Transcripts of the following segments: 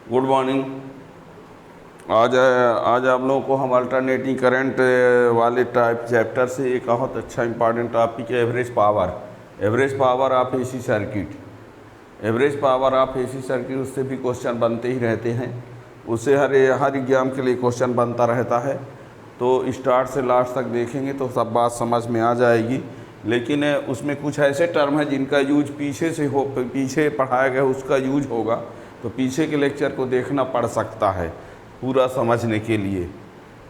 Good morning. आज आप लोगों को हम अल्टरनेटिंग करंट वाले टाइप चैप्टर से एक बहुत अच्छा इंपॉर्टेंट टॉपिक है average power. Average power of AC circuit. Average power of AC circuit, उससे भी क्वेश्चन बनते ही रहते हैं। उससे हर एग्जाम के लिए क्वेश्चन बनता रहता है। तो स्टार्ट से लास्ट तक देखेंगे तो सब बात समझ में आ जाएगी। लेकिन उसमें कुछ ऐसे टर्म है जिनका यूज पीछे पढ़ाया गया उसका यूज होगा, तो पीछे के लेक्चर को देखना पड़ सकता है पूरा समझने के लिए।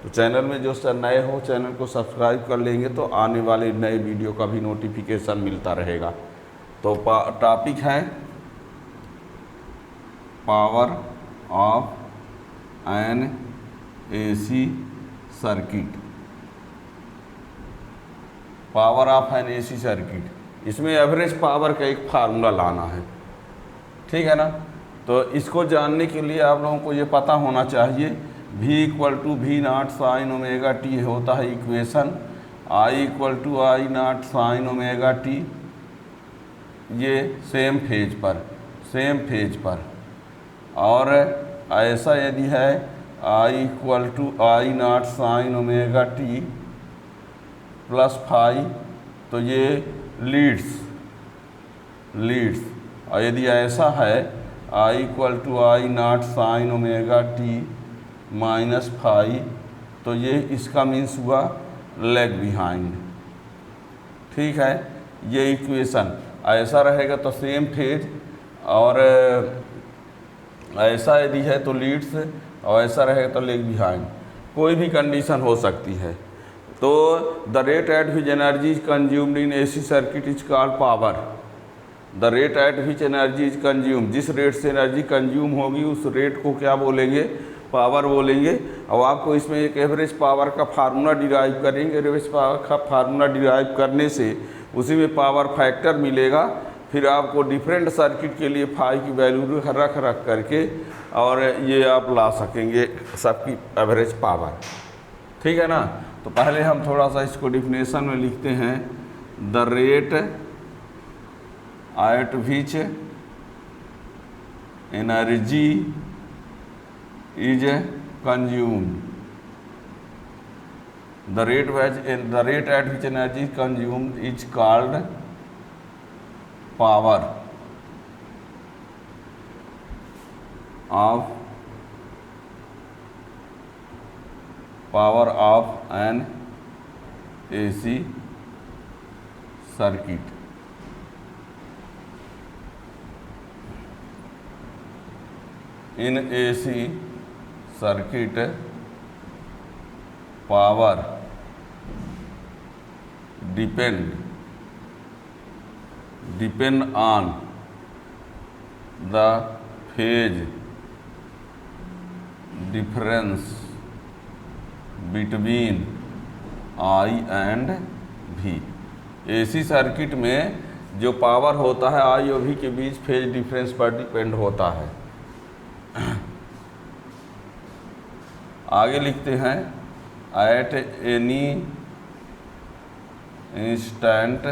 तो चैनल में जो सर नए हो चैनल को सब्सक्राइब कर लेंगे तो आने वाले नए वीडियो का भी नोटिफिकेशन मिलता रहेगा। तो टॉपिक है power of N AC circuit. Power of N AC circuit, इसमें एवरेज पावर का एक फार्मूला लाना है, ठीक है ना। तो इसको जानने के लिए आप लोगों को ये पता होना चाहिए V = V0 sin omega t होता है equation, I = I0 sin omega t, ये सेम फेज पर। और ऐसा यदि है I = I0 sin omega t plus phi, तो ये लीड्स। और यदि ऐसा है I = I0 sin omega t minus phi, तो ये इसका मीन्स हुआ लैग बिहाइंड, ठीक है। ये इक्वेशन ऐसा रहेगा तो सेम फेज, और ऐसा यदि है तो लीड्स, और ऐसा रहेगा तो लैग बिहाइंड। कोई भी कंडीशन हो सकती है। तो the rate at which energy is consumed in AC circuit is called power. The rate at which energy is consume, जिस रेट से एनर्जी कंज्यूम होगी उस रेट को क्या बोलेंगे, पावर बोलेंगे। और आपको इसमें एक एवरेज पावर का फार्मूला डिराइव करेंगे। एवरेज पावर का फार्मूला डिराइव करने से उसी में पावर फैक्टर मिलेगा। फिर आपको डिफरेंट सर्किट के लिए फाई की वैल्यू रख करके और ये आप ला सकेंगे सबकी एवरेज पावर, ठीक है ना। तो पहले हम थोड़ा सा इसको डिफिनेशन में लिखते हैं। The rate at which energy is consumed, the rate at which energy is consumed is called power of N AC circuit. In AC circuit power depend on the phase difference between I and V। AC circuit में जो power होता है I और V के बीच phase difference पर depend होता है। आगे लिखते हैं eight any instant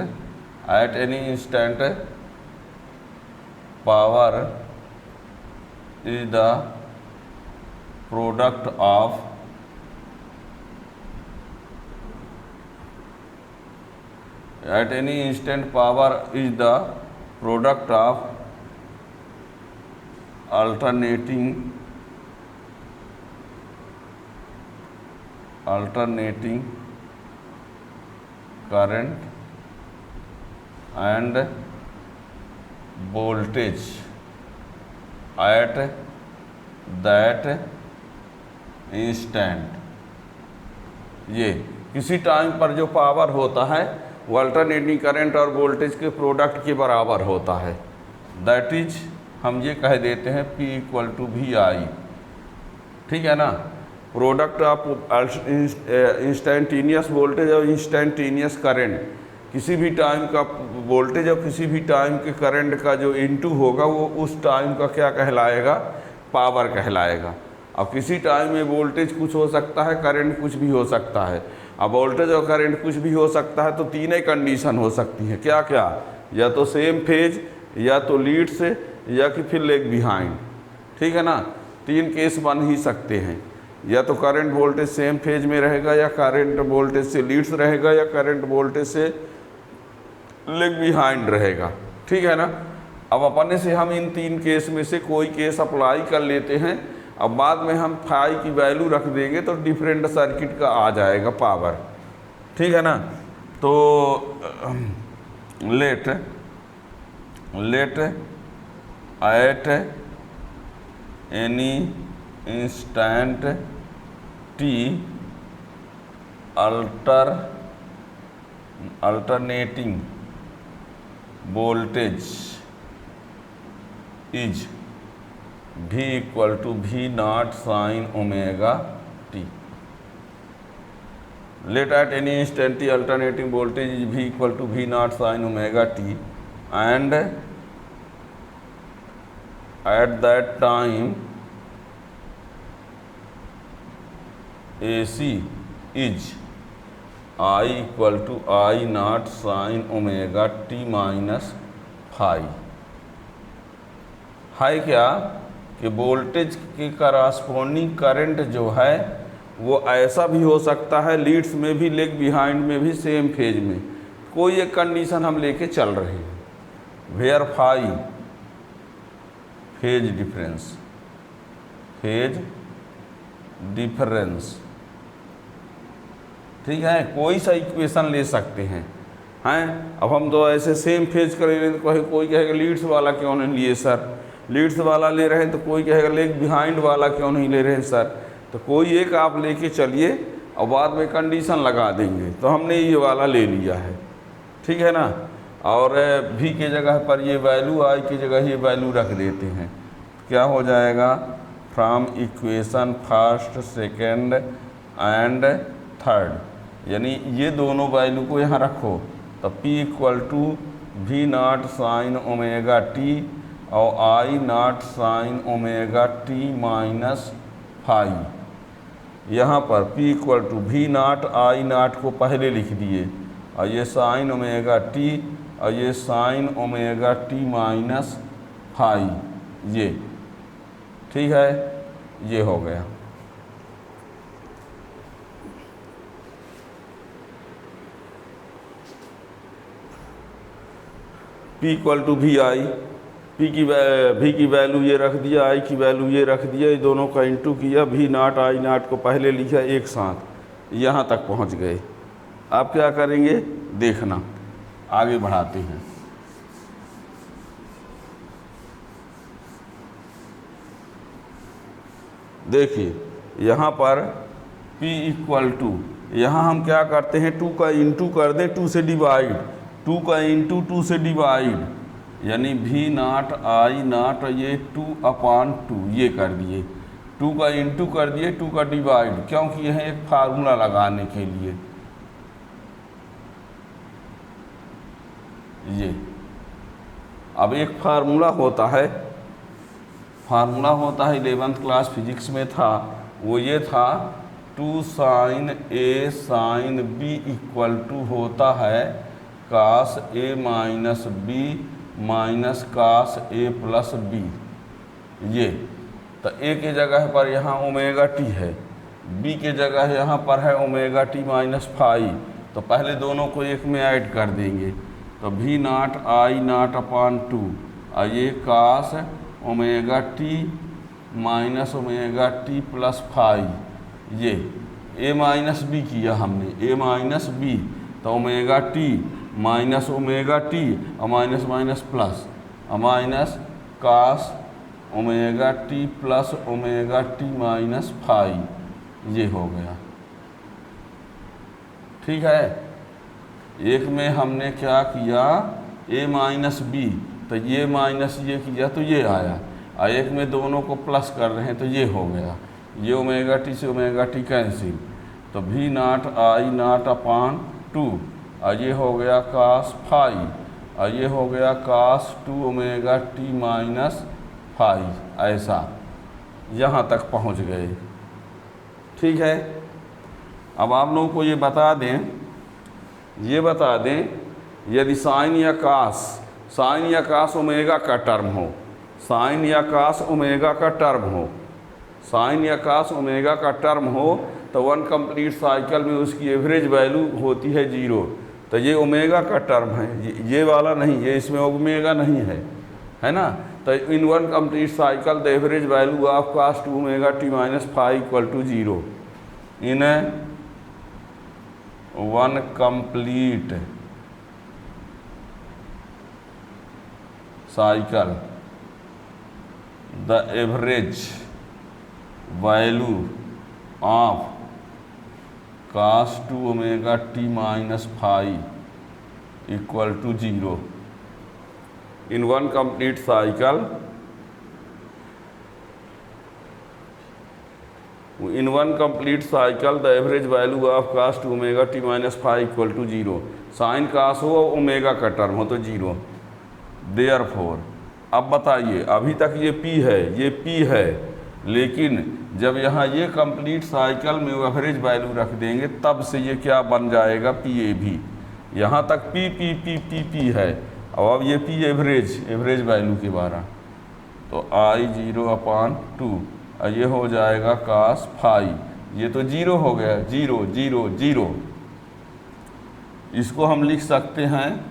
power is the product of at any instant power is the product of alternating current and voltage at that instant। ये किसी टाइम पर जो पावर होता है वो अल्टरनेटिंग करंट और वोल्टेज के प्रोडक्ट के बराबर होता है। दैट इज हम ये कह देते हैं P = VI, ठीक है ना। प्रोडक्ट ऑफ इंस्टेंटेनियस वोल्टेज और इंस्टेंटेनियस करंट, किसी भी टाइम का वोल्टेज और किसी भी टाइम के करंट का जो इनटू होगा वो उस टाइम का क्या कहलाएगा, पावर कहलाएगा। अब किसी टाइम में वोल्टेज कुछ हो सकता है, करंट कुछ भी हो सकता है। अब वोल्टेज और करंट कुछ भी हो सकता है तो तीन ही कंडीशन हो सकती हैं, क्या क्या, या तो सेम फेज, या तो लीड से, या कि फिर लेग बिहाइंड, ठीक है ना। तीन केस बन ही सकते हैं, या तो करंट वोल्टेज सेम फेज में रहेगा, या करंट वोल्टेज से लीड्स रहेगा, या करंट वोल्टेज से लेग बिहाइंड रहेगा। ठीक है ना। अब अपने से हम इन तीन केस में से कोई केस अप्लाई कर लेते हैं। अब बाद में हम फाई की वैल्यू रख देंगे तो डिफरेंट सर्किट का आ जाएगा पावर। ठीक है ना। तो let at any instant t alternating voltage is V equal to V naught sine omega t. Let at any instant t alternating voltage is V equal to V naught sine omega t and at that time AC is I equal to I naught sin omega t minus phi. है क्या कि voltage के corresponding current जो है वो ऐसा भी हो सकता है, लीड्स में भी लेग बिहाइंड में भी सेम फेज में। कोई एक कंडीशन हम लेके चल रहे हैं वेयर फाई फेज डिफरेंस। ठीक है, कोई सा इक्वेशन ले सकते हैं। अब हम तो ऐसे सेम फेज करेंगे तो कोई कहेगा लीड्स वाला क्यों नहीं लिए सर, लीड्स वाला ले रहे हैं, तो कोई कहेगा लेग बिहाइंड वाला क्यों नहीं ले रहे हैं सर। तो कोई एक आप लेके चलिए और बाद में कंडीशन लगा देंगे। तो हमने ये वाला ले लिया है। ठीक है ना। और V के जगह पर ये वैल्यू, I की जगह ये वैल्यू रख देते हैं। क्या हो जाएगा, from equation first second and third, यानी ये दोनों वैल्यू को यहाँ रखो। तो P equal to V naught sine omega t और I naught sine omega t minus phi. यहाँ पर P equal to V naught I naught को पहले लिख दिए और ये साइन ओमेगा टी और ये sine omega t minus phi, ये ठीक है, ये हो गया। P equal to V I, V की वैल्यू ये रख दिया, I की वैल्यू ये रख दिया, ये दोनों का इंटू किया, V नॉट I नॉट को पहले लिखा एक साथ, यहाँ तक पहुँच गए। आप क्या करेंगे देखना, आगे बढ़ाते हैं। देखिए यहाँ पर P इक्वल टू, यहाँ हम क्या करते हैं 2 का इंटू कर दें, 2 से डिवाइड, 2 का इंटू 2 से डिवाइड, यानी V नॉट I नॉट ये 2/2 ये कर दिए, 2 का इंटू कर दिए, 2 का डिवाइड, क्योंकि यह एक फार्मूला लगाने के लिए ये। अब एक फार्मूला होता है 11th क्लास फिजिक्स में था, वो ये था 2 sine A sine B equal to होता है cos A minus B minus cos A plus B। ये तो A के जगह पर यहाँ ओमेगा टी है, B के जगह यहाँ पर है ओमेगा टी माइनस फाई। तो पहले दोनों को एक में ऐड कर देंगे, तो V naught I naught upon 2 और ये cos omega t minus omega t plus phi, ये A माइनस B किया हमने, A माइनस B, तो omega t minus omega t और माइनस माइनस प्लस और minus cos omega t plus omega t minus phi, ये हो गया। ठीक है, एक में हमने क्या किया A माइनस B, तो ये माइनस ये किया तो ये आया, और एक में दोनों को प्लस कर रहे हैं तो ये हो गया, ये ओमेगा टी से ओमेगा टी कैंसिल, तो V naught I naught upon 2 और ये हो गया कास फाई और ये हो गया कास 2 ओमेगा टी माइनस फाई। ऐसा यहाँ तक पहुँच गए। ठीक है, अब आप लोगों को ये बता दें यदि साइन या कास ओमेगा का टर्म हो, साइन या कास ओमेगा का टर्म हो, साइन या कास ओमेगा का टर्म हो तो वन कंप्लीट साइकिल में उसकी एवरेज वैल्यू होती है 0। तो ये ओमेगा का टर्म है, ये वाला नहीं, ये इसमें ओमेगा नहीं है ना। तो in one complete cycle the average value of cos two omega t minus five equal to 0 in one complete cycle the average value of cos two omega t minus five equal to 0 in one complete cycle the average value of cos two omega t minus five equal to 0। Sine cos हो omega का term हो तो 0। Therefore अब बताइए, अभी तक ये P है, लेकिन जब यहाँ ये कंप्लीट साइकिल में एवरेज वैल्यू रख देंगे तब से ये क्या बन जाएगा, PAV। यहाँ तक P है, और अब ये P एवरेज वैल्यू के बारह, तो I0/2 और ये हो जाएगा कास फाइव, ये तो 0 हो गया, 0 0 0। इसको हम लिख सकते हैं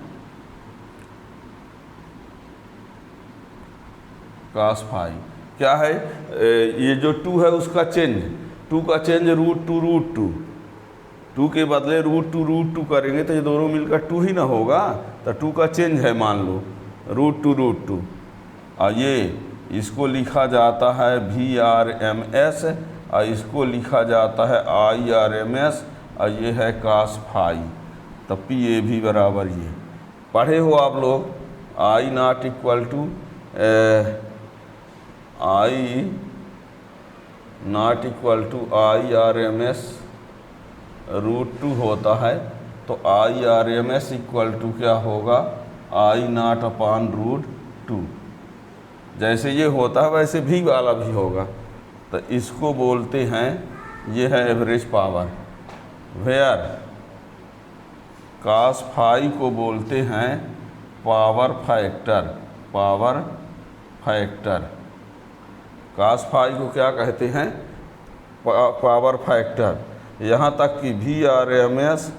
कास फाइव। क्या है, ये जो 2 है उसका चेंज, 2 का चेंज √2 2 के बदले √2 करेंगे तो ये दोनों मिलकर 2 ही ना होगा, तो 2 का चेंज है मान लो √2 और ये इसको लिखा जाता है VRMS और इसको लिखा जाता है IRMS और ये है कास फाइव। तो PAV बराबर ये पढ़े हो आप लोग, I0 इक्वल टू IRMS √2 होता है, तो IRMS इक्वल टू क्या होगा, I0/√2। जैसे ये होता है वैसे भी वाला भी होगा, तो इसको बोलते हैं, ये है average power. Where cos phi को बोलते हैं पावर फैक्टर। कास फाइव को क्या कहते हैं, पावर फैक्टर। यहाँ तक कि VRMS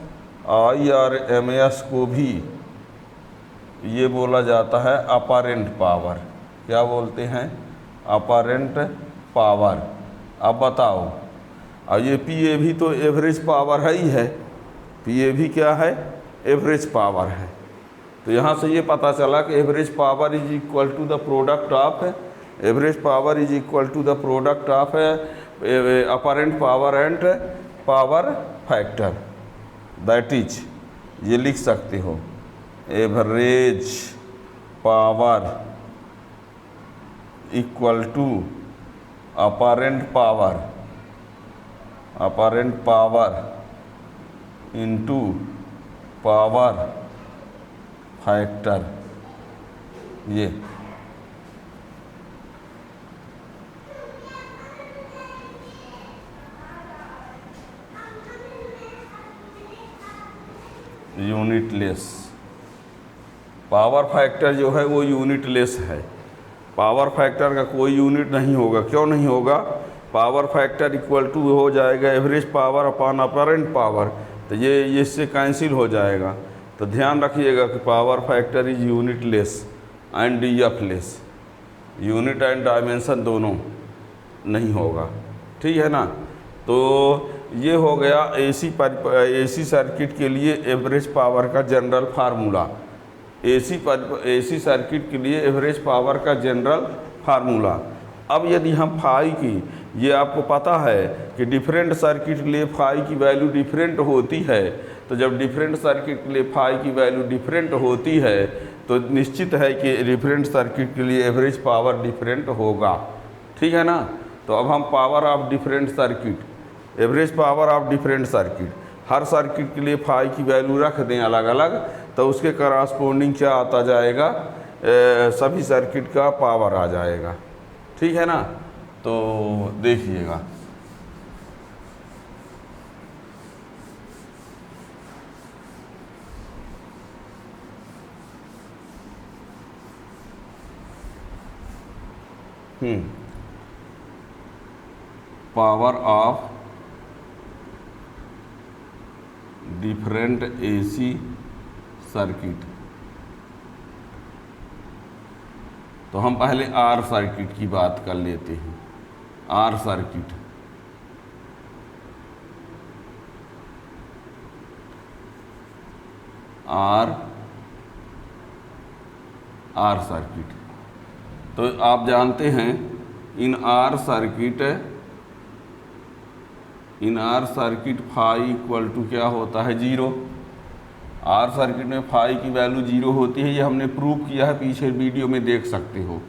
IRMS को भी ये बोला जाता है अपरेंट पावर। क्या बोलते हैं, अपरेंट पावर। अब बताओ, अब ये PAV तो एवरेज पावर है ही है, PAV क्या है, एवरेज पावर है। तो यहाँ से ये पता चला कि average power is equal to the product of apparent power and power factor. That is, ये लिख सकते हो, average power equal to apparent power into power factor. ये यूनिटलेस पावर फैक्टर जो है वो यूनिटलेस है। पावर फैक्टर का कोई यूनिट नहीं होगा। क्यों नहीं होगा, पावर फैक्टर इक्वल टू हो जाएगा average power upon apparent power, तो ये इससे कैंसिल हो जाएगा। तो ध्यान रखिएगा कि power factor is unitless and DF-लेस, यूनिट एंड डायमेंशन दोनों नहीं होगा, ठीक है ना। तो ये हो गया AC सर्किट के लिए एवरेज पावर का जनरल फार्मूला। AC सर्किट के लिए एवरेज पावर का जनरल फार्मूला। अब यदि हम फाई की, ये आपको पता है कि डिफरेंट सर्किट के लिए फाई की वैल्यू डिफरेंट होती है, तो जब डिफरेंट सर्किट के लिए फाई की वैल्यू डिफरेंट होती है तो निश्चित है कि डिफरेंट सर्किट के लिए एवरेज पावर डिफरेंट होगा, ठीक है ना। तो अब हम power of different circuit, average power of different circuit, her circuit के लिए फाई की वैल्यू रख दें अलग अलग, तो उसके करस्पॉन्डिंग क्या आता जाएगा, सभी सर्किट का पावर आ जाएगा, ठीक है ना। तो देखिएगा, power of different AC circuit. तो हम पहले आर सर्किट की बात कर लेते हैं। R circuit, R circuit. तो आप जानते हैं in R circuit phi equal to क्या होता है, 0। आर सर्किट में फाई की वैल्यू 0 होती है, ये हमने प्रूव किया है, पीछे वीडियो में देख सकते हो।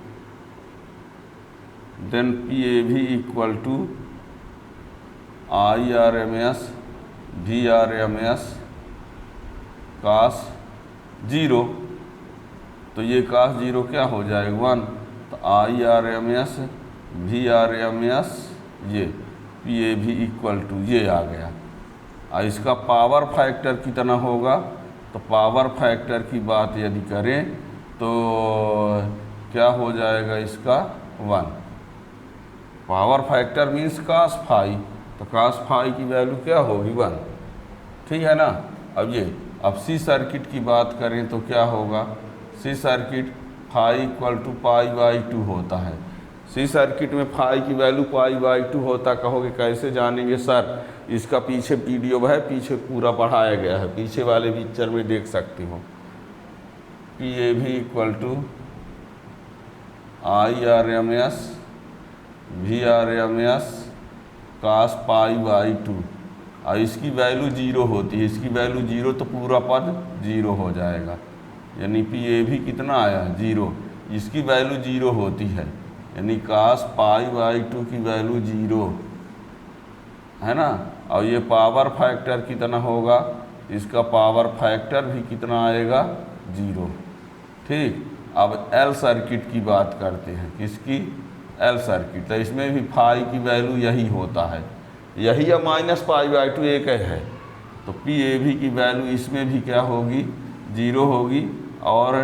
Then P A V equal to I R M S V R M S cos 0। तो ये कास 0 क्या हो जाएगा, 1। तो I R M S V R M S ये P A V equal to ये आ गया। और इसका पावर फैक्टर कितना होगा, तो पावर फैक्टर की बात यदि करें तो क्या हो जाएगा इसका 1। Power factor means cos phi, तो कास फाई की वैल्यू क्या होगी 1, ठीक है ना। अब सी सर्किट की बात करें तो क्या होगा, C circuit phi equal to π/2 होता है। सी सर्किट में फाई की वैल्यू π/2 होता। कहोगे कैसे जानेंगे सर, इसका पीछे वीडियो है, पीछे पूरा पढ़ाया गया है, पीछे वाले पिक्चर में देख सकते हो। पी ए भी equal to I R M S V R M S cos π/2। और इसकी वैल्यू 0 होती है, इसकी वैल्यू 0 तो पूरा पद 0 हो जाएगा, यानी पी ए भी कितना आया 0। इसकी वैल्यू 0 होती है, यानी कास π/2 की वैल्यू 0 है ना। और ये पावर फैक्टर कितना होगा, इसका पावर फैक्टर भी कितना आएगा 0, ठीक। अब एल सर्किट की बात करते हैं, किसकी, एल सर्किट। तो इसमें भी फाई की वैल्यू यही होता है, यही या -π/2 एक है। तो पी ए भी की वैल्यू इसमें भी क्या होगी 0 होगी, और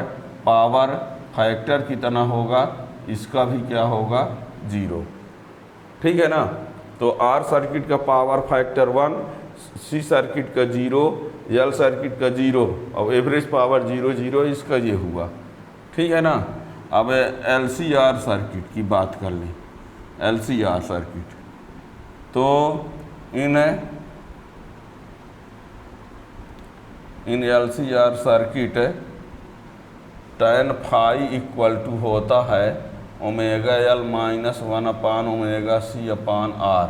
पावर फैक्टर कितना होगा, इसका भी क्या होगा 0, ठीक है ना। तो आर सर्किट का पावर फैक्टर 1, सी सर्किट का 0, एल सर्किट का 0, और एवरेज पावर 0 0 इसका ये हुआ, ठीक है ना। अब एल सी आर सर्किट की बात कर लें। एल सी आर सर्किट, तो in L C R circuit tan phi equal to होता है ओमेगा एल -1/ωc/R।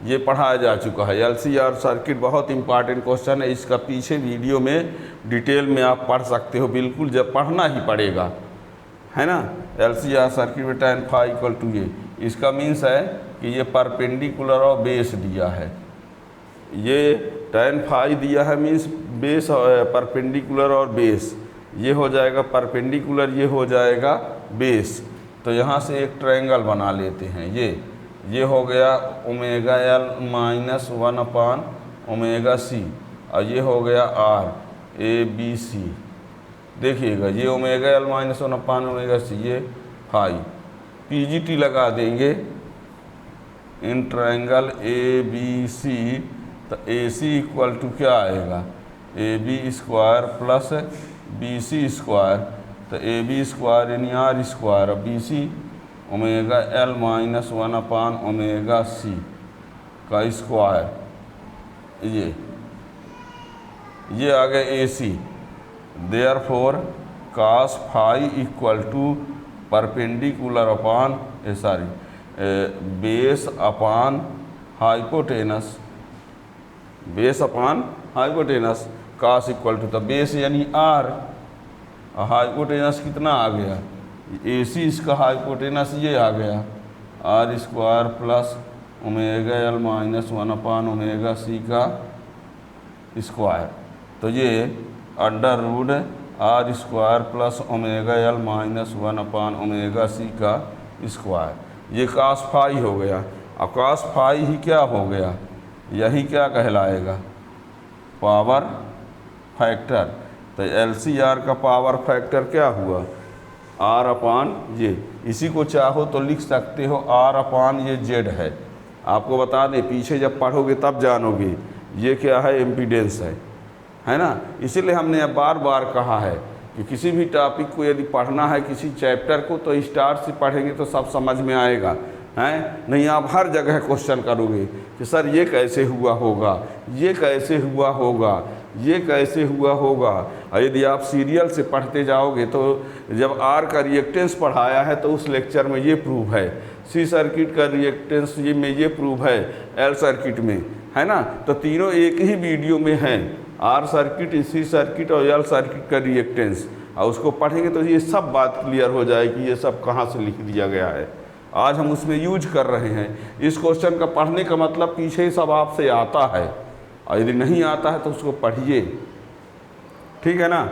ये पढ़ाया जा चुका है। एल सी आर सर्किट बहुत इंपॉर्टेंट क्वेश्चन है, इसका पीछे वीडियो में डिटेल में आप पढ़ सकते हो, बिल्कुल जब पढ़ना ही पड़ेगा, है ना। एल सी आर सर्किट में tan फाई इक्वल टू ये, इसका मीन्स है कि ये परपेंडिकुलर और बेस दिया है। ये tan फाई दिया है मीन्स बेस परपेंडिकुलर और बेस, ये हो जाएगा परपेंडिकुलर, ये हो जाएगा बेस। तो यहाँ से एक ट्रायंगल बना लेते हैं। ये हो गया ओमेगा एल -1/ωc, और ये हो गया R A B C। देखिएगा ये ओमेगा एल -1/ωc, ये फाई, PGT लगा देंगे इन ट्रायंगल ABC। तो AC इक्वल टू क्या आएगा, AB² प्लस BC स्क्वायर। तो AB स्क्वायर यानी R स्क्वायर, और BC ओमेगा एल -1/ωc का स्क्वायर। ये आ गया AC। Therefore cos phi equal to perpendicular upon base upon hypotenuse, base upon hypotenuse. Cos equal to, तो बेस यानी R, hypotenuse कितना आ गया AC, इसका हाइपोटेनस ये आ गया R² plus omega L -1/ωc का स्क्वायर। तो ये √R² plus omega L -1/ωc का स्क्वायर, ये कास फाई हो गया। अब कास फाई ही क्या हो गया, यही क्या कहलाएगा, पावर फैक्टर। तो LCR का पावर फैक्टर क्या हुआ R/, ये इसी को चाहो तो लिख सकते हो R/, ये Z है, आपको बता दें, पीछे जब पढ़ोगे तब जानोगे ये क्या है, इम्पीडेंस है ना। इसीलिए हमने अब बार बार कहा है कि किसी भी टॉपिक को यदि पढ़ना है, किसी चैप्टर को, तो स्टार्ट से पढ़ेंगे तो सब समझ में आएगा, हैं। नहीं आप हर जगह क्वेश्चन करोगे कि सर ये कैसे हुआ होगा, ये कैसे हुआ होगा, ये कैसे हुआ होगा। और यदि आप सीरियल से पढ़ते जाओगे तो जब आर का रिएक्टेंस पढ़ाया है तो उस लेक्चर में ये प्रूव है, सी सर्किट का रिएक्टेंस ये में ये प्रूव है, एल सर्किट में, है ना। तो तीनों एक ही वीडियो में हैं, आर सर्किट, सी सर्किट और एल सर्किट का रिएक्टेंस। और उसको पढ़ेंगे तो ये सब बात क्लियर हो जाएगी, ये सब कहाँ से लिख दिया गया है। आज हम उसमें यूज कर रहे हैं। इस क्वेश्चन का पढ़ने का मतलब पीछे सब आपसे आता है, और यदि नहीं आता है तो उसको पढ़िए, ठीक है ना।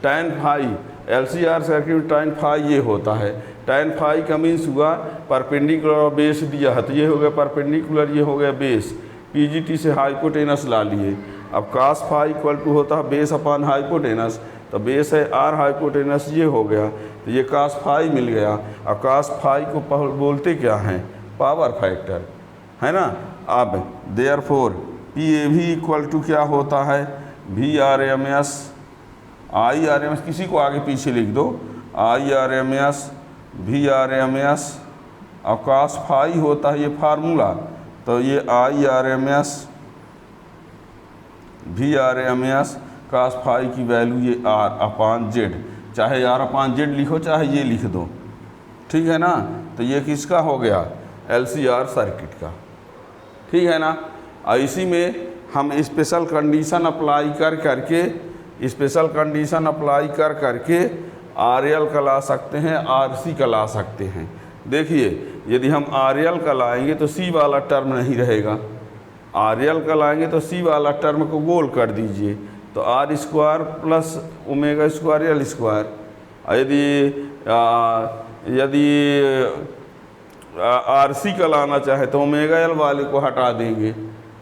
tan फाई LCR सर्किट में tan फाई ये होता है। tan फाई का मीन्स हुआ परपेंडिकुलर बेस दिया है, तो ये हो गया परपेंडिकुलर, ये हो गया बेस। PGT से हाइपोटेनस ला लिए। अब cos फाई इक्वल टू होता है बेस अपॉन हाइपोटेनस, तो बेस है आर, हाइपोटेनस ये हो गया, तो ये cos फाई मिल गया। और cos फाई को बोलते क्या हैं, पावर फैक्टर, है ना। अब देयरफॉर PAV इक्वल टू क्या होता है, VRMS IRMS, किसी को आगे पीछे लिख दो, IRMS VRMS और cos फाई होता है ये फार्मूला, तो ये IRMS VRMS cos फाई की वैल्यू ये R अपॉन Z, चाहे R अपॉन Z लिखो चाहे ये लिख दो, ठीक है ना। तो ये किसका हो गया, LCR सर्किट का, ठीक है ना। और इसी में हम स्पेशल कंडीशन अप्लाई करके RL का ला सकते हैं, RC का ला सकते हैं। देखिए यदि हम RL का लाएंगे तो C वाला टर्म नहीं रहेगा, RL का लाएंगे तो C वाला टर्म को गोल कर दीजिए, तो R square plus omega square L square. यदि RC का लाना चाहे तो ओमेगा एल वाले को हटा देंगे।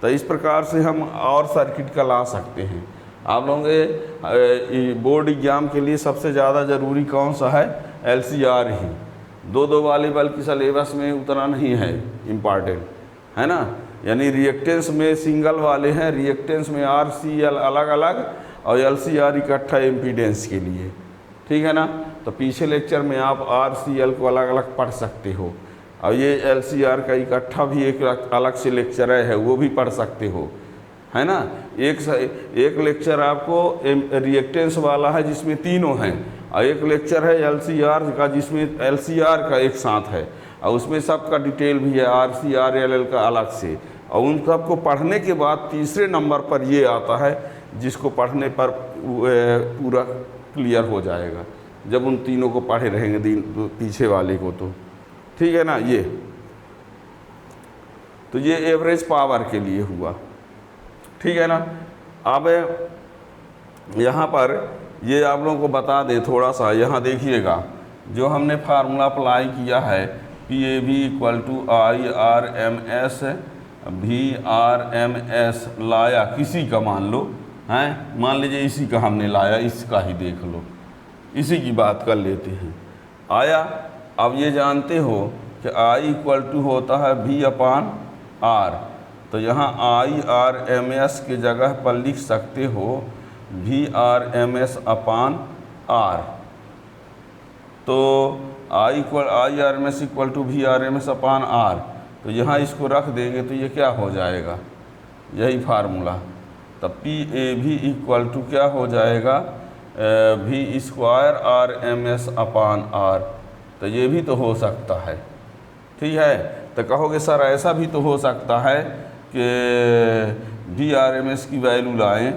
तो इस प्रकार से हम और सर्किट का ला सकते हैं। आप लोगों के बोर्ड एग्जाम के लिए सबसे ज़्यादा ज़रूरी कौन सा है, LCR ही, दो वाले बल्कि सिलेबस में उतना नहीं है इम्पॉर्टेंट, है ना। यानी रिएक्टेंस में सिंगल वाले हैं, रिएक्टेंस में RCL अलग अलग और LCR इकट्ठा इम्पीडेंस के लिए, ठीक है ना। तो पीछे लेक्चर में आप RCL को अलग अलग पढ़ सकते हो, और ये LCR का इकट्ठा भी एक अलग से लेक्चर है वो भी पढ़ सकते हो, है ना। एक लेक्चर आपको रिएक्टेंस वाला है जिसमें तीनों हैं, और एक लेक्चर है LCR का जिसमें LCR का एक साथ है, और उसमें सबका डिटेल भी है, RC RL का अलग से। और उन सबको पढ़ने के बाद तीसरे नंबर पर ये आता है जिसको पढ़ने पर पूरा क्लियर हो जाएगा, जब उन तीनों को पढ़े रहेंगे पीछे वाले को, तो ठीक है ना। तो ये एवरेज पावर के लिए हुआ, ठीक है ना। अब यहाँ पर ये आप लोगों को बता दें थोड़ा सा, यहाँ देखिएगा जो हमने फार्मूला अप्लाई किया है, PAV equal to IRMS VRMS लाया किसी का, मान लो हैं, मान लीजिए इसी का हमने लाया, इसका ही देख लो, इसी की बात कर लेते हैं। आया, अब ये जानते हो कि I इक्वल टू होता है V अपॉन R, तो यहाँ IRMS के जगह पर लिख सकते हो VRMS अपॉन R। तो IRMS equal to VRMS upon R, तो यहाँ इसको रख देंगे तो ये क्या हो जाएगा, यही फार्मूला। तब PAV इक्वल टू क्या हो जाएगा, V square RMS upon R। तो ये भी तो हो सकता है, ठीक है। तो कहोगे सर ऐसा भी तो हो सकता है कि VRMS की वैल्यू लाएं,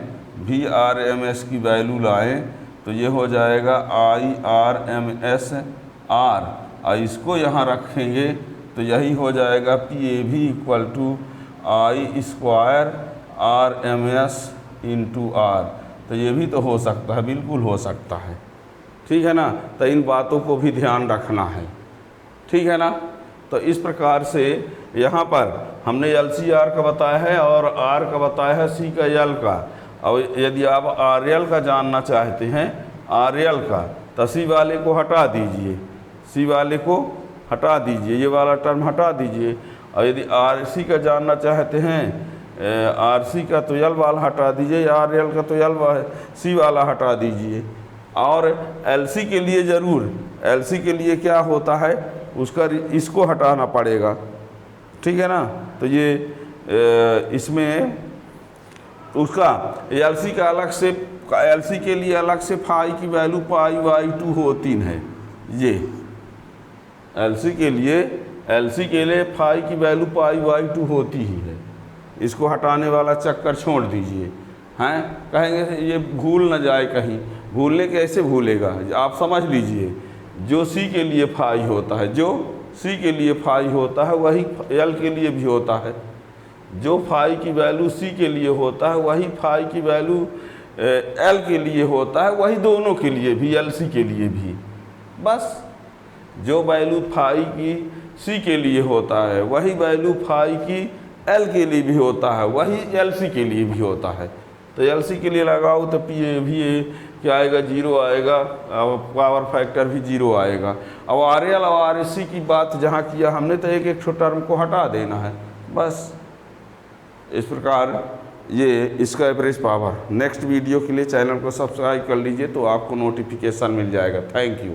VRMS की वैल्यू लाएं, तो ये हो जाएगा IRMS R, और इसको यहाँ रखेंगे तो यही हो जाएगा PAV equal to I square RMS into R। तो ये भी तो हो सकता है, बिल्कुल हो सकता है, ठीक है ना। तो इन बातों को भी ध्यान रखना है, ठीक है ना। तो इस प्रकार से यहाँ पर हमने LCR का बताया है और R का बताया है, C का L का। और यदि आप RL का जानना चाहते हैं, RL का, तो C वाले को हटा दीजिए, C वाले को हटा दीजिए, ये वाला टर्म हटा दीजिए, और यदि RC का जानना चाहते हैं, RC का तो L वाला हटा दीजिए, RL का तो C वाला हटा दीजिए। और LC के लिए ज़रूर, LC के लिए क्या होता है, उसका इसको हटाना पड़ेगा, ठीक है ना। तो ये इसमें उसका LC का अलग से, LC के लिए अलग से फाई की वैल्यू π/2 होती है। ये LC के लिए फाई की वैल्यू π/2 होती ही है। इसको हटाने वाला चक्कर छोड़ दीजिए, हैं। कहेंगे ये भूल न जाए कहीं, भूलने कैसे भूलेगा, आप समझ लीजिए। जो C के लिए फाई होता है, जो C के लिए फाई होता है वही L के लिए भी होता है। जो फाई की वैल्यू C के लिए होता है वही फाई की वैल्यू L के लिए होता है, वही दोनों के लिए भी, LC के लिए भी। बस जो वैल्यू फाई की C के लिए होता है वही वैल्यू फाई की L के लिए भी होता है, वही LC के लिए भी होता है। तो LC के लिए लगाओ तो PA क्या आएगा, 0 आएगा, पावर फैक्टर भी 0 आएगा। अब RL और RC की बात जहाँ किया हमने, तो एक एक टर्म को हटा देना है बस। इस प्रकार ये इसका एवरेज पावर। नेक्स्ट वीडियो के लिए चैनल को सब्सक्राइब कर लीजिए तो आपको नोटिफिकेशन मिल जाएगा। Thank you.